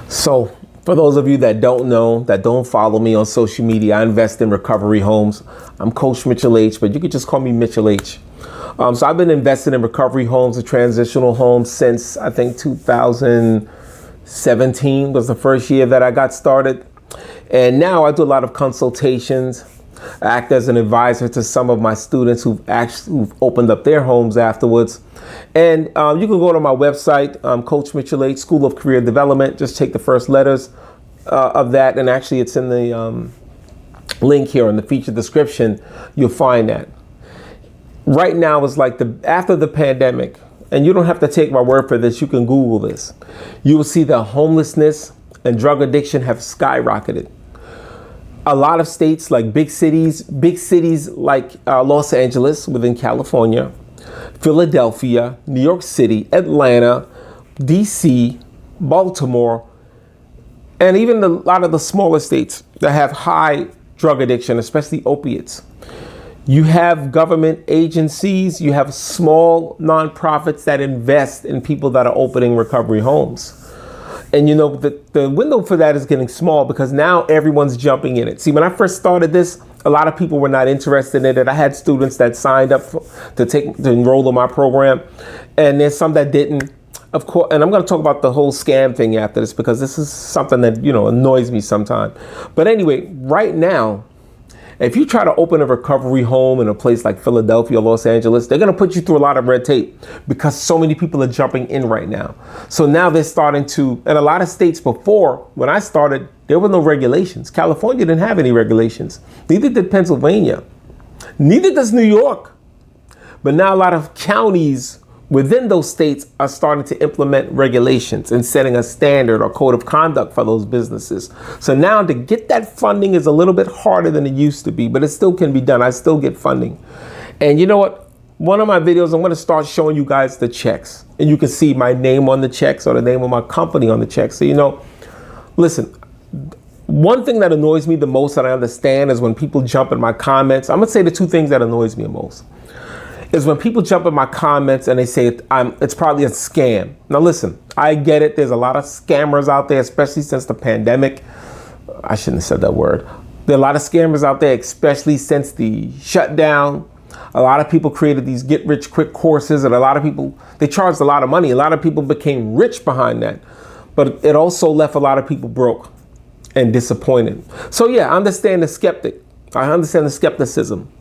So for those of you that don't know, that don't follow me on social media, I invest in recovery homes. I'm Coach Mitchell H, but you could just call me Mitchell H. So I've been investing in recovery homes and transitional homes since I think 2017 was the first year that I got started. And now I do a lot of consultations. I act as an advisor to some of my students who've opened up their homes afterwards. And you can go to my website, Coach Mitchell H, School of Career Development. Just take the first letters of that, and actually it's in the link here in the feature description. You'll find that. Right now is like after the pandemic, and you don't have to take my word for this. You can Google this. You will see that homelessness and drug addiction have skyrocketed. A lot of states, like big cities like Los Angeles within California, Philadelphia, New York City, Atlanta, DC, Baltimore, and even a lot of the smaller states that have high drug addiction, especially opiates. You have government agencies, you have small nonprofits that invest in people that are opening recovery homes. And you know, the window for that is getting small because now everyone's jumping in it. See, when I first started this, a lot of people were not interested in it. I had students that signed up to enroll in my program, and there's some that didn't. Of course, and I'm going to talk about the whole scam thing after this because this is something that, you know, annoys me sometimes. But anyway, right now, if you try to open a recovery home in a place like Philadelphia or Los Angeles, they're going to put you through a lot of red tape because so many people are jumping in right now. So now they're starting to, and a lot of states before, when I started, there were no regulations. California didn't have any regulations. Neither did Pennsylvania. Neither does New York. But now a lot of counties within those states are starting to implement regulations and setting a standard or code of conduct for those businesses. So now to get that funding is a little bit harder than it used to be, but it still can be done. I still get funding. And you know what? One of my videos, I'm going to start showing you guys the checks, and you can see my name on the checks or the name of my company on the checks. So, you know, listen, one thing that annoys me the most that I understand is when people jump in my comments. I'm going to say the two things that annoys me the most. Is when people jump in my comments and they say it's probably a scam. Now listen, I get it. There's a lot of scammers out there, especially since the pandemic. I shouldn't have said that word. There are a lot of scammers out there, especially since the shutdown. A lot of people created these get rich quick courses, and a lot of people, they charged a lot of money. A lot of people became rich behind that, but it also left a lot of people broke and disappointed. So yeah, I understand the skeptic. I understand the skepticism.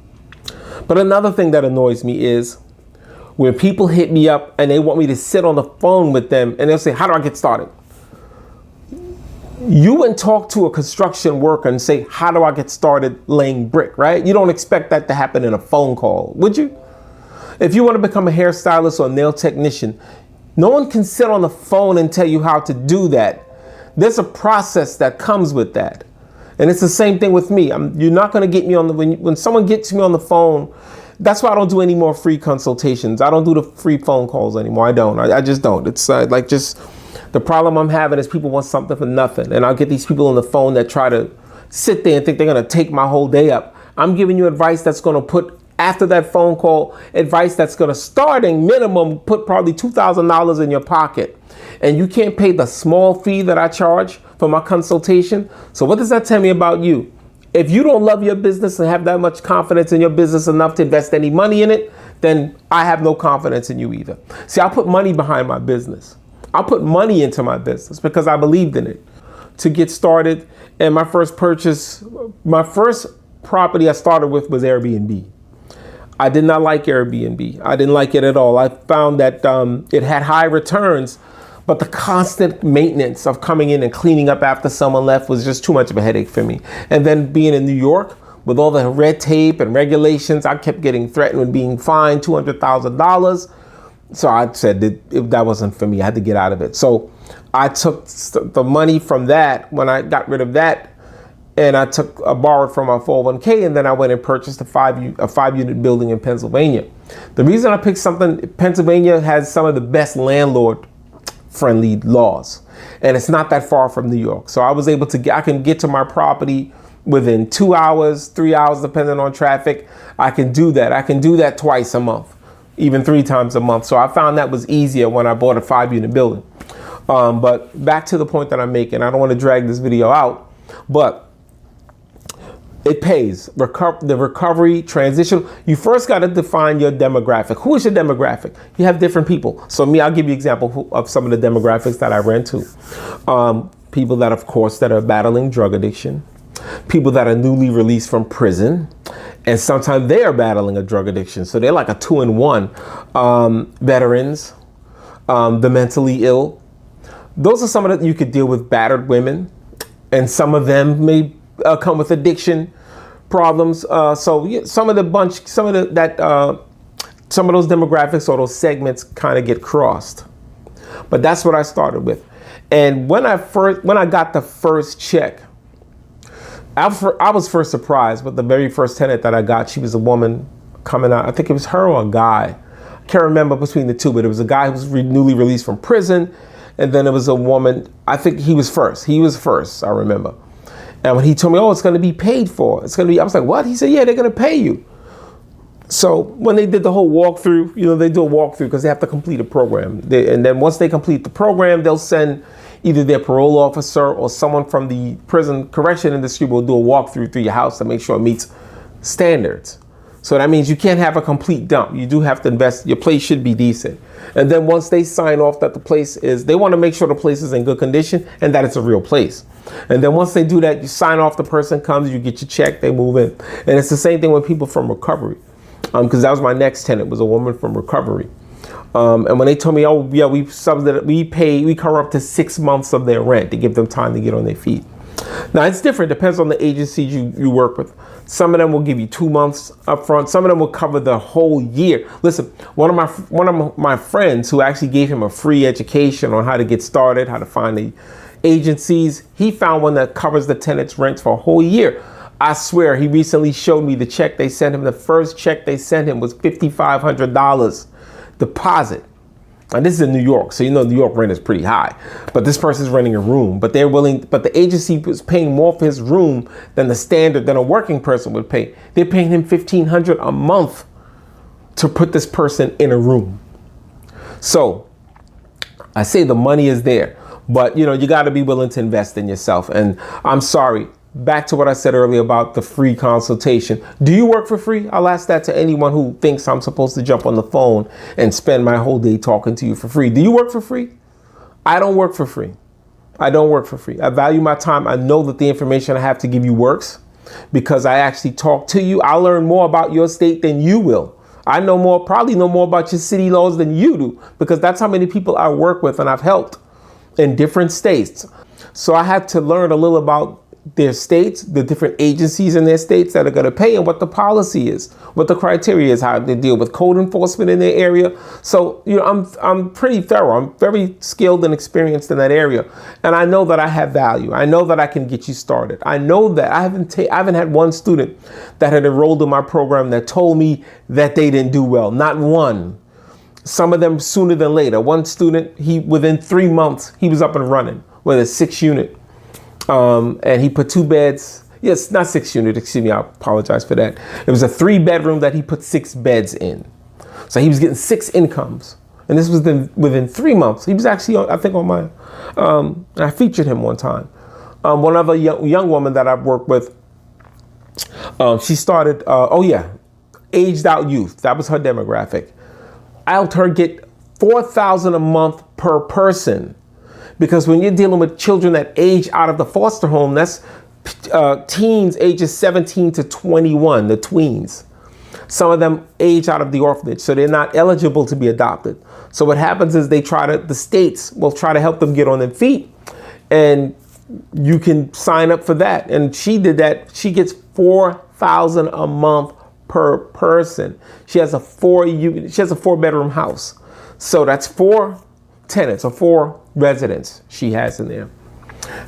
But another thing that annoys me is when people hit me up and they want me to sit on the phone with them and they'll say, how do I get started? You wouldn't talk to a construction worker and say, how do I get started laying brick, right? You don't expect that to happen in a phone call, would you? If you want to become a hairstylist or a nail technician, no one can sit on the phone and tell you how to do that. There's a process that comes with that. And it's the same thing with me. You're not going to get me on when someone gets me on the phone. That's why I don't do any more free consultations. I don't do the free phone calls anymore. I don't. I just don't. It's like just the problem I'm having is people want something for nothing. And I'll get these people on the phone that try to sit there and think they're going to take my whole day up. I'm giving you advice that's going to put, after that phone call, advice that's going to, starting minimum, put probably $2,000 in your pocket. And you can't pay the small fee that I charge for my consultation. So what does that tell me about you? If you don't love your business and have that much confidence in your business enough to invest any money in it, then I have no confidence in you either. See, I put money behind my business. I put money into my business because I believed in it to get started. And my first property I started with was Airbnb. I did not like Airbnb. I didn't like it at all. I found that it had high returns, but the constant maintenance of coming in and cleaning up after someone left was just too much of a headache for me. And then being in New York with all the red tape and regulations, I kept getting threatened with being fined $200,000. So I said that wasn't for me. I had to get out of it. So I took the money from that when I got rid of that, and I borrowed from my 401k, and then I went and purchased a five-unit building in Pennsylvania. The reason I picked Pennsylvania has some of the best landlord-friendly laws, and it's not that far from New York. So I was able to I can get to my property within 2 hours, 3 hours, depending on traffic. I can do that. I can do that twice a month, even 3 times a month. So I found that was easier when I bought a 5-unit building. But back to the point that I'm making. I don't want to drag this video out, but it pays. The recovery transition. You first got to define your demographic. Who is your demographic? You have different people. So me, I'll give you an example of some of the demographics that I ran to. People that, of course, that are battling drug addiction. People that are newly released from prison. And sometimes they are battling a drug addiction. So they're like a 2-in-1. Veterans, the mentally ill. Those are some of that you could deal with. Battered women. And some of them may come with addiction problems. So some of those demographics or those segments kind of get crossed. But that's what I started with. And when I got the first check, I was first surprised with the very first tenant that I got. She was a woman coming out. I think it was her or a guy. I can't remember between the two, but it was a guy who was newly released from prison. And then it was a woman. I think he was first. He was first, I remember. And when he told me, oh, it's going to be paid for. It's going to be, I was like, what? He said, yeah, they're going to pay you. So when they did the whole walkthrough, they do a walkthrough because they have to complete a program. And then once they complete the program, they'll send either their parole officer or someone from the prison correction industry will do a walkthrough through your house to make sure it meets standards. So that means you can't have a complete dump. You do have to invest. Your place should be decent. And then once they sign off that the place is, they want to make sure the place is in good condition and that it's a real place. And then once they do that, you sign off, the person comes, you get your check, they move in. And it's the same thing with people from recovery. Because that was my next tenant, was a woman from recovery. And when they told me, oh yeah, we cover up to 6 months of their rent to give them time to get on their feet. Now it's different, depends on the agencies you work with. Some of them will give you 2 months up front. Some of them will cover the whole year. Listen, one of my friends who actually gave him a free education on how to get started, how to find the agencies, he found one that covers the tenant's rent for a whole year. I swear, he recently showed me the check they sent him. The first check they sent him was $5,500 deposit. And this is in New York, so New York rent is pretty high. But this person's renting a room, but the agency was paying more for his room than a working person would pay. They're paying him $1,500 a month to put this person in a room. So I say the money is there, but you got to be willing to invest in yourself. And I'm sorry, back to what I said earlier about the free consultation. Do you work for free? I'll ask that to anyone who thinks I'm supposed to jump on the phone and spend my whole day talking to you for free. Do you work for free? I don't work for free. I don't work for free. I value my time. I know that the information I have to give you works because I actually talk to you. I'll learn more about your state than you will. I probably know more about your city laws than you do, because that's how many people I work with and I've helped in different states. So I had to learn a little about their states, the different agencies in their states that are going to pay, and what the policy is, what the criteria is, how they deal with code enforcement in their area. So, I'm pretty thorough. I'm very skilled and experienced in that area. And I know that I have value. I know that I can get you started. I know that I haven't had one student that had enrolled in my program that told me that they didn't do well. Not one. Some of them sooner than later. One student, within 3 months, he was up and running with a 6-unit. And he put 2 beds. Yes, not 6-unit. Excuse me. I apologize for that. It was a 3-bedroom that he put 6 beds in. So he was getting 6 incomes. And this was within 3 months. He was actually, I think, on my, I featured him one time. One other young woman that I've worked with, she started, aged out youth. That was her demographic. I helped her get $4,000 a month per person. Because when you're dealing with children that age out of the foster home, that's teens ages 17 to 21, the tweens. Some of them age out of the orphanage, so they're not eligible to be adopted. So what happens is the states will try to help them get on their feet, and you can sign up for that. And she did that. She gets $4,000 a month per person. She has a 4-bedroom house. So that's 4 tenants or 4 residents she has in there.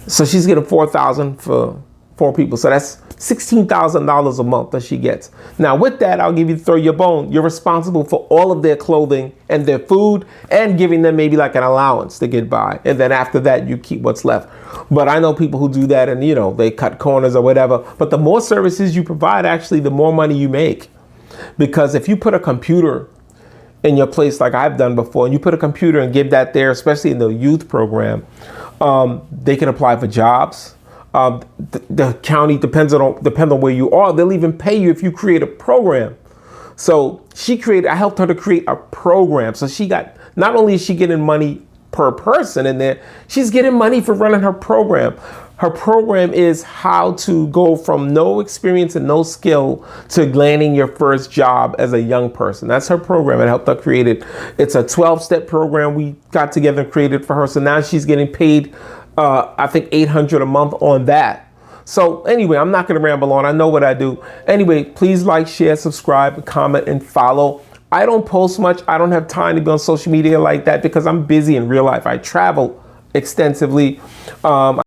So she's getting $4,000 for 4 people. So that's $16,000 a month that she gets. Now with that, I'll throw your bone. You're responsible for all of their clothing and their food and giving them maybe like an allowance to get by. And then after that, you keep what's left. But I know people who do that and they cut corners or whatever. But the more services you provide, actually, the more money you make. Because if you put a computer in your place like I've done before, and you put a computer and give that there, especially in the youth program, they can apply for jobs. The county depends on where you are. They'll even pay you if you create a program. So I helped her to create a program. So not only is she getting money per person in there, she's getting money for running her program. Her program is how to go from no experience and no skill to landing your first job as a young person. That's her program. I helped her create it. It's a 12-step program we got together and created for her. So now she's getting paid, I think $800 a month on that. So anyway, I'm not going to ramble on. I know what I do. Anyway, please like, share, subscribe, comment, and follow. I don't post much. I don't have time to be on social media like that because I'm busy in real life. I travel extensively.